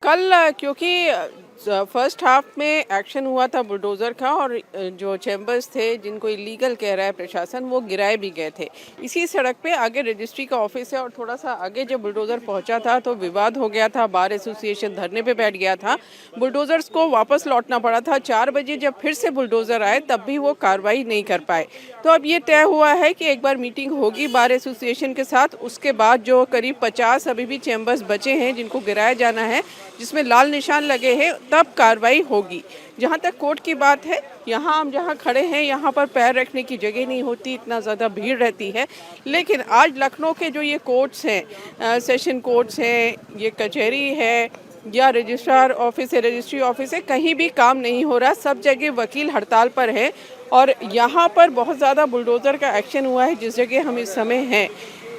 कल क्योंकि first half में एक्शन हुआ था बुलडोज़र का और जो चैम्बर्स थे जिनको इलीगल कह रहा है प्रशासन वो गिराए भी गए थे। इसी सड़क पे आगे रजिस्ट्री का ऑफिस है और थोड़ा सा आगे जब बुलडोज़र पहुंचा था तो विवाद हो गया था। बार एसोसिएशन धरने पे बैठ गया था। बुलडोज़र्स को वापस लौटना पड़ा था। 4 बजे जब फिर से बुलडोज़र आए तब भी वो कार्रवाई नहीं कर पाए। तो अब ये तय हुआ है कि एक बार मीटिंग होगी बार एसोसिएशन के साथ। उसके बाद जो करीब 50 अभी भी चैम्बर्स बचे हैं जिनको गिराया जाना है, जिसमें लाल निशान लगे हैं, तब कार्रवाई होगी। जहाँ तक कोर्ट की बात है, यहाँ हम जहाँ खड़े हैं यहाँ पर पैर रखने की जगह नहीं होती, इतना ज़्यादा भीड़ रहती है। लेकिन आज लखनऊ के जो ये कोर्ट्स हैं, सेशन कोर्ट्स हैं, ये कचहरी है या रजिस्ट्रार ऑफिस है, रजिस्ट्री ऑफिस है, कहीं भी काम नहीं हो रहा। सब जगह वकील हड़ताल पर है और यहाँ पर बहुत ज़्यादा बुलडोज़र का एक्शन हुआ है। जिस जगह हम इस समय हैं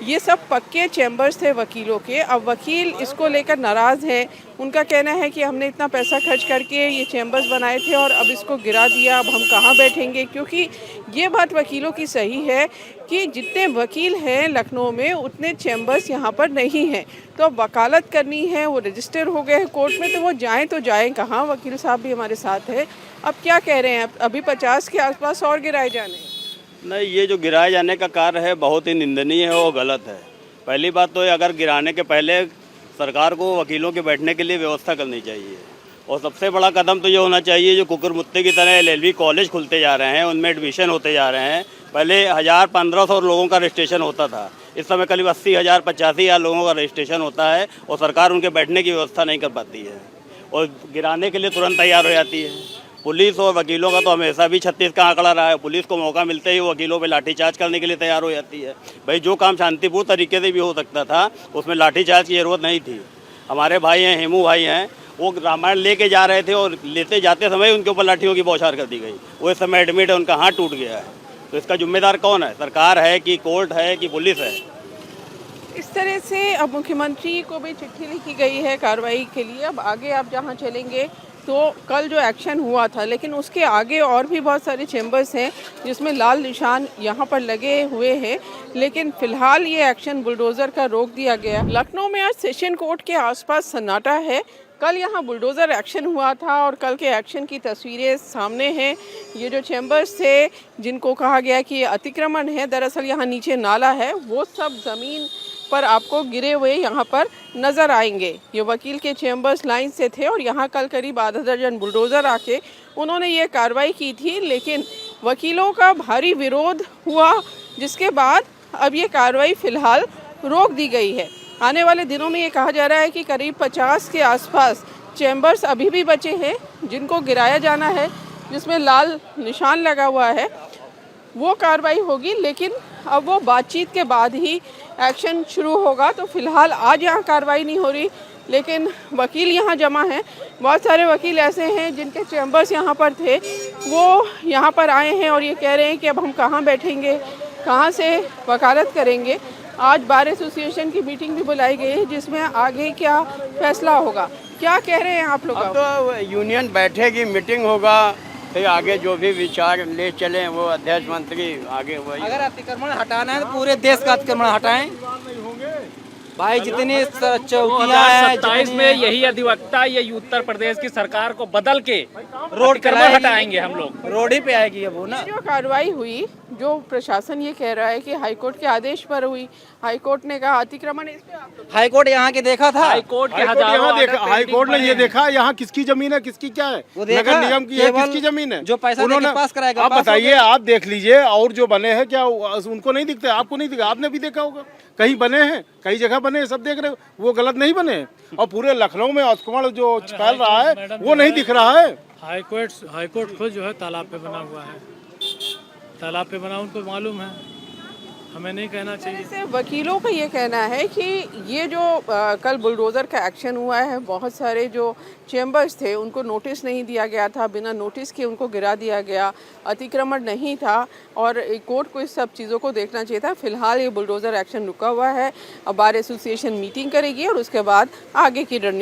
ये सब पक्के चैम्बर्स थे वकीलों के। अब वकील इसको लेकर नाराज़ हैं। उनका कहना है कि हमने इतना पैसा खर्च करके ये चैम्बर्स बनाए थे और अब इसको गिरा दिया, अब हम कहाँ बैठेंगे। क्योंकि ये बात वकीलों की सही है कि जितने वकील हैं लखनऊ में उतने चैम्बर्स यहाँ पर नहीं हैं। तो अब वकालत करनी है, वो रजिस्टर हो गए हैं कोर्ट में, तो वो जाएँ तो जाएँ कहाँ। वकील साहब भी हमारे साथ है। अब क्या कह रहे हैं, अभी 50 के आसपास और गिराए जाने हैं? नहीं, ये जो गिराए जाने का कार्य है बहुत ही निंदनीय है और गलत है। पहली बात तो अगर गिराने के पहले सरकार को वकीलों के बैठने के लिए व्यवस्था करनी चाहिए। और सबसे बड़ा कदम तो ये होना चाहिए, जो कुकुरमुत्ते की तरह LLB कॉलेज खुलते जा रहे हैं, उनमें एडमिशन होते जा रहे हैं। पहले 1000-1500 लोगों का रजिस्ट्रेशन होता था, इस समय करीब 80,000 85,000 लोगों का रजिस्ट्रेशन होता है और सरकार उनके बैठने की व्यवस्था नहीं कर पाती है और गिराने के लिए तुरंत तैयार हो जाती है। पुलिस और वकीलों का तो हमेशा भी 36 का आंकड़ा रहा है। पुलिस को मौका मिलते ही वकीलों पे लाठीचार्ज करने के लिए तैयार हो जाती है। भाई जो काम शांतिपूर्ण तरीके से भी हो सकता था उसमें लाठीचार्ज की ज़रूरत नहीं थी। हमारे भाई हैं, हेमू भाई हैं, वो रामायण लेके जा रहे थे और लेते जाते समय उनके ऊपर लाठियों की बौछार कर दी गई। वो इस समय एडमिट है, उनका हाथ टूट गया है। तो इसका जिम्मेदार कौन है? सरकार है कि कोर्ट है कि पुलिस है? इस तरह से अब मुख्यमंत्री को भी चिट्ठी लिखी गई है कार्रवाई के लिए। अब आगे आप जहाँ चलेंगे तो कल जो एक्शन हुआ था, लेकिन उसके आगे और भी बहुत सारे चैम्बर्स हैं जिसमें लाल निशान यहाँ पर लगे हुए हैं। लेकिन फिलहाल ये एक्शन बुलडोज़र का रोक दिया गया। लखनऊ में आज सेशन कोर्ट के आसपास सन्नाटा है। कल यहाँ बुलडोज़र एक्शन हुआ था और कल के एक्शन की तस्वीरें सामने हैं। ये जो चैम्बर्स थे जिनको कहा गया कि ये अतिक्रमण है, दरअसल यहाँ नीचे नाला है, वो सब ज़मीन पर आपको गिरे हुए यहाँ पर नज़र आएंगे। ये वकील के चैम्बर्स लाइन से थे और यहाँ कल करीब आधा दर्जन बुलडोज़र आके उन्होंने ये कार्रवाई की थी। लेकिन वकीलों का भारी विरोध हुआ, जिसके बाद अब ये कार्रवाई फ़िलहाल रोक दी गई है। आने वाले दिनों में ये कहा जा रहा है कि करीब 50 के आसपास चैम्बर्स अभी भी बचे हैं जिनको गिराया जाना है, जिसमें लाल निशान लगा हुआ है। वो कार्रवाई होगी, लेकिन अब वो बातचीत के बाद ही एक्शन शुरू होगा। तो फिलहाल आज यहाँ कार्रवाई नहीं हो रही, लेकिन वकील यहाँ जमा हैं। बहुत सारे वकील ऐसे हैं जिनके चैम्बर्स यहाँ पर थे, वो यहाँ पर आए हैं और ये कह रहे हैं कि अब हम कहाँ बैठेंगे, कहाँ से वकालत करेंगे। आज बार एसोसिएशन की मीटिंग भी बुलाई गई है जिसमें आगे क्या फैसला होगा। क्या कह रहे हैं आप लोग? अब तो यूनियन बैठेगी, मीटिंग होगा, फिर आगे जो भी विचार ले चलें वो अध्यक्ष मंत्री आगे वही। अगर अतिक्रमण हटाना है तो पूरे देश का अतिक्रमण हटाएं भाई। जितनी चौकियां हैं, 2027 में यही अधिवक्ता ये उत्तर प्रदेश की सरकार को बदल के रोड कर हटाएंगे हम लोग। रोड ही पे आएगी अब वो ना। जो कार्रवाई हुई, जो प्रशासन ये कह रहा है कि हाईकोर्ट के आदेश पर हुई, हाईकोर्ट ने कहा अतिक्रमण। हाईकोर्ट यहाँ के देखा था, हाईकोर्ट के हजारों हाईकोर्ट ने ये देखा यहाँ किसकी जमीन है, किसकी क्या है, नगर निगम की है, किसकी जमीन है, जो पैसा उन्होंने पास कराएगा। आप बताइए, आप देख लीजिए, और जो बने हैं क्या उनको नहीं दिखते? आपको नहीं दिखा? आपने भी देखा होगा, कहीं बने हैं, कई जगह बने हैं, सब देख रहे हो, वो गलत नहीं बने हैं। और पूरे लखनऊ में अतिक्रमण जो फैल रहा है वो नहीं दिख रहा है। हाईकोर्ट खुद जो है तालाब पे बना हुआ है, तालाब पे बना, उनको मालूम है, हमें नहीं कहना चाहिए। जैसे वकीलों का ये कहना है कि ये जो कल बुलडोज़र का एक्शन हुआ है, बहुत सारे जो चैम्बर्स थे उनको नोटिस नहीं दिया गया था, बिना नोटिस के उनको गिरा दिया गया, अतिक्रमण नहीं था और कोर्ट को इस सब चीज़ों को देखना चाहिए था। फिलहाल ये बुलडोज़र एक्शन रुका हुआ है। अब बार एसोसिएशन मीटिंग करेगी और उसके बाद आगे की रणनीति